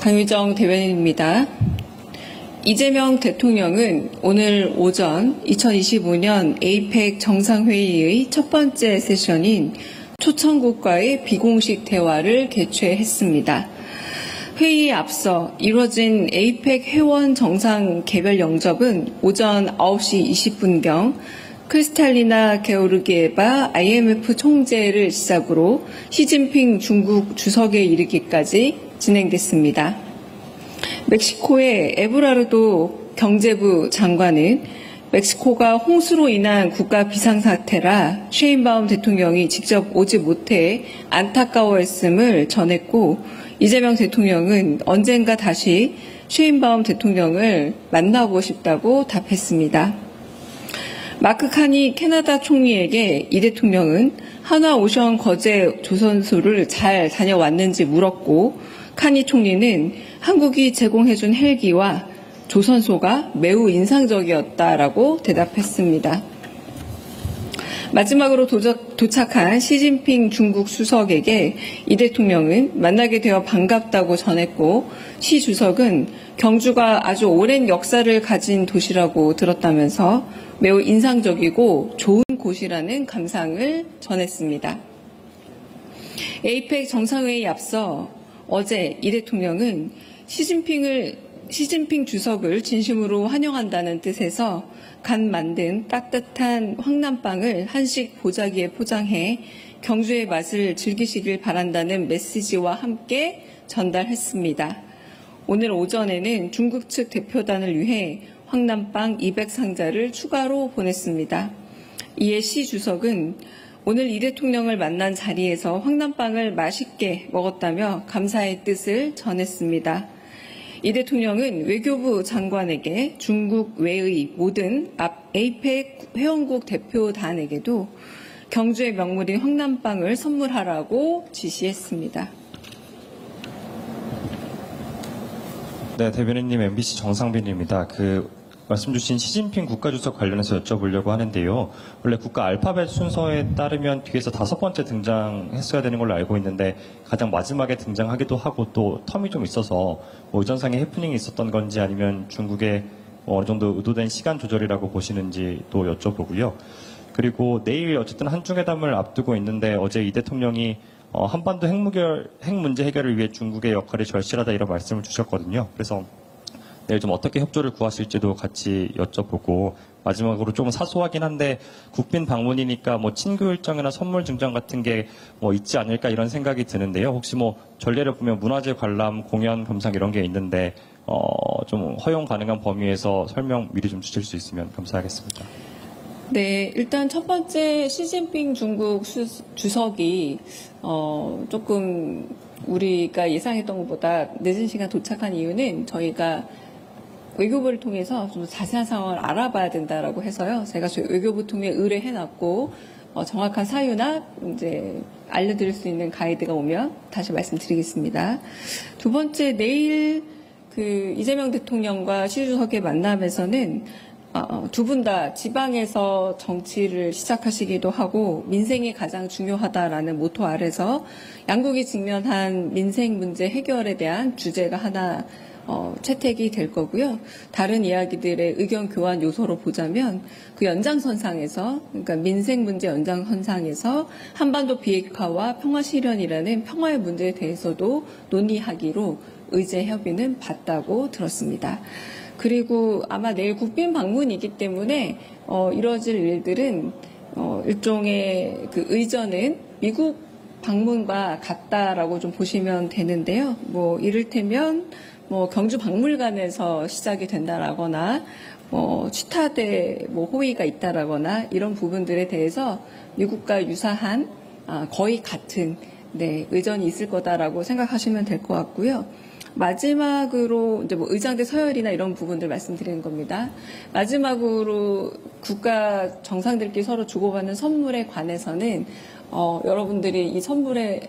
강유정 대변인입니다. 이재명 대통령은 오늘 오전 2025년 에이펙 정상회의의 첫 번째 세션인 초청국과의 비공식 대화를 개최했습니다. 회의에 앞서 이뤄진 에이펙 회원 정상 개별 영접은 오전 9시 20분경 크리스탈리나 게오르기에바 IMF 총재를 시작으로 시진핑 중국 주석에 이르기까지 진행됐습니다. 멕시코의 에브라르도 경제부 장관은 멕시코가 홍수로 인한 국가 비상사태라 셰인바움 대통령이 직접 오지 못해 안타까워했음을 전했고, 이재명 대통령은 언젠가 다시 셰인바움 대통령을 만나고 싶다고 답했습니다. 마크 카니 캐나다 총리에게 이 대통령은 한화오션 거제 조선소를 잘 다녀왔는지 물었고, 카니 총리는 한국이 제공해준 헬기와 조선소가 매우 인상적이었다라고 대답했습니다. 마지막으로 도착한 시진핑 중국 수석에게 이 대통령은 만나게 되어 반갑다고 전했고, 시 주석은 경주가 아주 오랜 역사를 가진 도시라고 들었다면서 매우 인상적이고 좋은 곳이라는 감상을 전했습니다. 에이펙 정상회의에 앞서 어제 이 대통령은 시진핑 주석을 진심으로 환영한다는 뜻에서 간 만든 따뜻한 황남빵을 한식 보자기에 포장해 경주의 맛을 즐기시길 바란다는 메시지와 함께 전달했습니다. 오늘 오전에는 중국 측 대표단을 위해 황남빵 200상자를 추가로 보냈습니다. 이에 시 주석은 오늘 이 대통령을 만난 자리에서 황남빵을 맛있게 먹었다며 감사의 뜻을 전했습니다. 이 대통령은 외교부 장관에게 중국 외의 모든 에이펙 회원국 대표단에게도 경주의 명물인 황남빵을 선물하라고 지시했습니다. 네, 대변인님, MBC 정상빈입니다. 말씀 주신 시진핑 국가주석 관련해서 여쭤보려고 하는데요. 원래 국가 알파벳 순서에 따르면 뒤에서 5번째 등장했어야 되는 걸로 알고 있는데 가장 마지막에 등장하기도 하고 또 텀이 좀 있어서 의전상의 해프닝이 있었던 건지 아니면 중국의 어느 정도 의도된 시간 조절이라고 보시는지 또 여쭤보고요. 그리고 내일 어쨌든 한중회담을 앞두고 있는데 어제 이 대통령이 한반도 핵 문제 해결을 위해 중국의 역할이 절실하다 이런 말씀을 주셨거든요. 그래서 내일 좀 어떻게 협조를 구하실지도 같이 여쭤보고, 마지막으로 좀 사소하긴 한데 국빈 방문이니까 친교 일정이나 선물 증정 같은 게 있지 않을까 이런 생각이 드는데요. 혹시 전례를 보면 문화재 관람, 공연, 감상 이런 게 있는데 좀 허용 가능한 범위에서 설명 미리 좀 주실 수 있으면 감사하겠습니다. 네, 일단 첫 번째 시진핑 중국 주석이 조금 우리가 예상했던 것보다 늦은 시간 도착한 이유는 저희가 외교부를 통해서 좀 자세한 상황을 알아봐야 된다라고 해서요. 제가 저희 외교부 통해 의뢰해놨고 정확한 사유나 이제 알려드릴 수 있는 가이드가 오면 다시 말씀드리겠습니다. 두 번째, 내일 이재명 대통령과 시 주석의 만남에서는 두 분 다 지방에서 정치를 시작하시기도 하고 민생이 가장 중요하다라는 모토 아래서 양국이 직면한 민생 문제 해결에 대한 주제가 하나 채택이 될 거고요. 다른 이야기들의 의견 교환 요소로 보자면 그 연장선상에서, 그러니까 민생 문제 연장선상에서 한반도 비핵화와 평화 실현이라는 평화의 문제에 대해서도 논의하기로 의제 협의는 봤다고 들었습니다. 그리고 아마 내일 국빈 방문이기 때문에 이뤄질 일들은 일종의 의전은 미국 방문과 같다라고 좀 보시면 되는데요. 이를테면 경주 박물관에서 시작이 된다라거나 취타대 호의가 있다라거나 이런 부분들에 대해서 미국과 유사한 거의 같은 의전이 있을 거다라고 생각하시면 될 것 같고요. 마지막으로 이제 의장대 서열이나 이런 부분들 말씀드리는 겁니다. 마지막으로 국가 정상들끼리 서로 주고받는 선물에 관해서는 여러분들이 이 선물에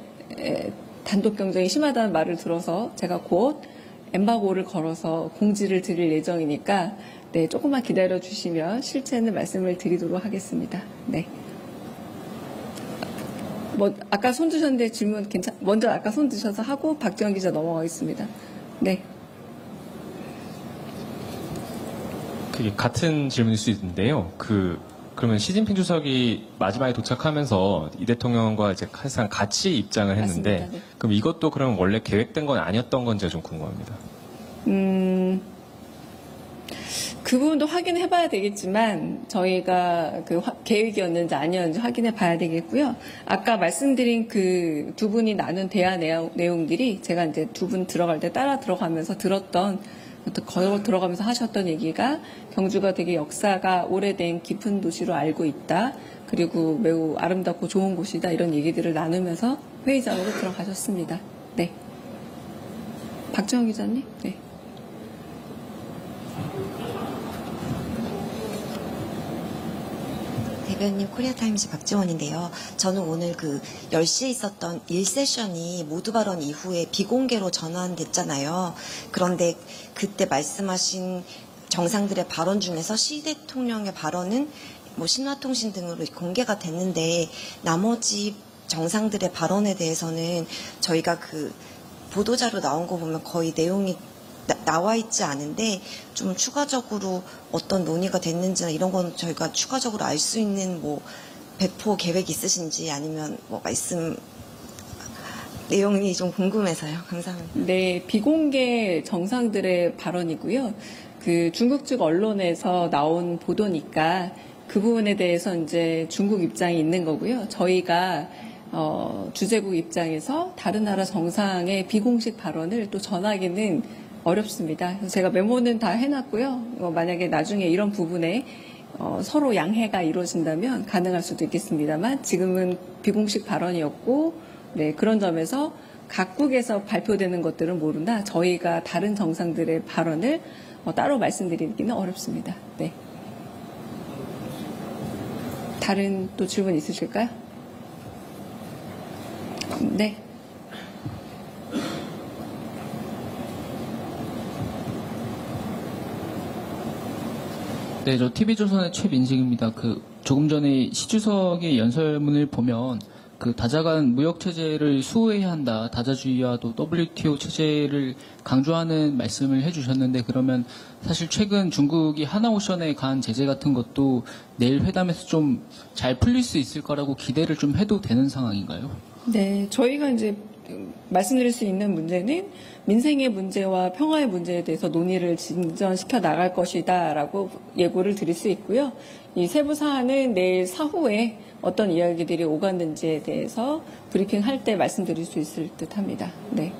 단독 경쟁이 심하다는 말을 들어서 제가 곧 엠바고를 걸어서 공지를 드릴 예정이니까 조금만 기다려 주시면 실체는 말씀을 드리도록 하겠습니다. 네. 아까 손 드셨는데 질문 먼저 아까 손 드셔서 하고 박지원 기자 넘어가겠습니다. 네. 그게 같은 질문일 수 있는데요. 그러면 시진핑 주석이 마지막에 도착하면서 이 대통령과 이제 사실상 같이 입장을 했는데, 맞습니다. 네. 그럼 이것도 그럼 원래 계획된 건 아니었던 건지가 좀 궁금합니다. 그 부분도 확인해 봐야 되겠지만, 저희가 계획이었는지 아니었는지 확인해 봐야 되겠고요. 아까 말씀드린 그 두 분이 나눈 대화 내용들이 제가 이제 두 분 들어갈 때 따라 들어가면서 걸어 들어가면서 하셨던 얘기가 경주가 되게 역사가 오래된 깊은 도시로 알고 있다. 그리고 매우 아름답고 좋은 곳이다. 이런 얘기들을 나누면서 회의장으로 들어가셨습니다. 네. 박정희 기자님? 네. 대변인 코리아타임즈 박지원인데요. 저는 오늘 10시에 있었던 1세션이 모두 발언 이후에 비공개로 전환됐잖아요. 그런데 그때 말씀하신 정상들의 발언 중에서 시 대통령의 발언은 신화통신 등으로 공개가 됐는데, 나머지 정상들의 발언에 대해서는 저희가 보도자료 나온 거 보면 거의 내용이 나와 있지 않은데, 좀 추가적으로 어떤 논의가 됐는지나 이런 건 저희가 추가적으로 알 수 있는 배포 계획 있으신지, 아니면 말씀 내용이 좀 궁금해서요. 감사합니다. 네, 비공개 정상들의 발언이고요. 중국 측 언론에서 나온 보도니까 그 부분에 대해서 이제 중국 입장이 있는 거고요. 저희가 주재국 입장에서 다른 나라 정상의 비공식 발언을 또 전하기는 어렵습니다. 그래서 제가 메모는 다 해놨고요. 만약에 나중에 이런 부분에 서로 양해가 이루어진다면 가능할 수도 있겠습니다만, 지금은 비공식 발언이었고, 네, 그런 점에서 각국에서 발표되는 것들은 모르나 저희가 다른 정상들의 발언을 따로 말씀드리기는 어렵습니다. 네. 다른 또 질문 있으실까요? 네. 네, 저 TV조선의 최민식입니다. 조금 전에 시 주석의 연설문을 보면 다자간 무역 체제를 수호해야 한다, 다자주의와 또 WTO 체제를 강조하는 말씀을 해주셨는데, 그러면 사실 최근 중국이 하나오션에 가한 제재 같은 것도 내일 회담에서 좀 잘 풀릴 수 있을 거라고 기대를 좀 해도 되는 상황인가요? 네, 저희가 이제 말씀드릴 수 있는 문제는 민생의 문제와 평화의 문제에 대해서 논의를 진전시켜 나갈 것이다라고 예고를 드릴 수 있고요. 이 세부 사안은 내일 사후에 어떤 이야기들이 오갔는지에 대해서 브리핑할 때 말씀드릴 수 있을 듯합니다. 네.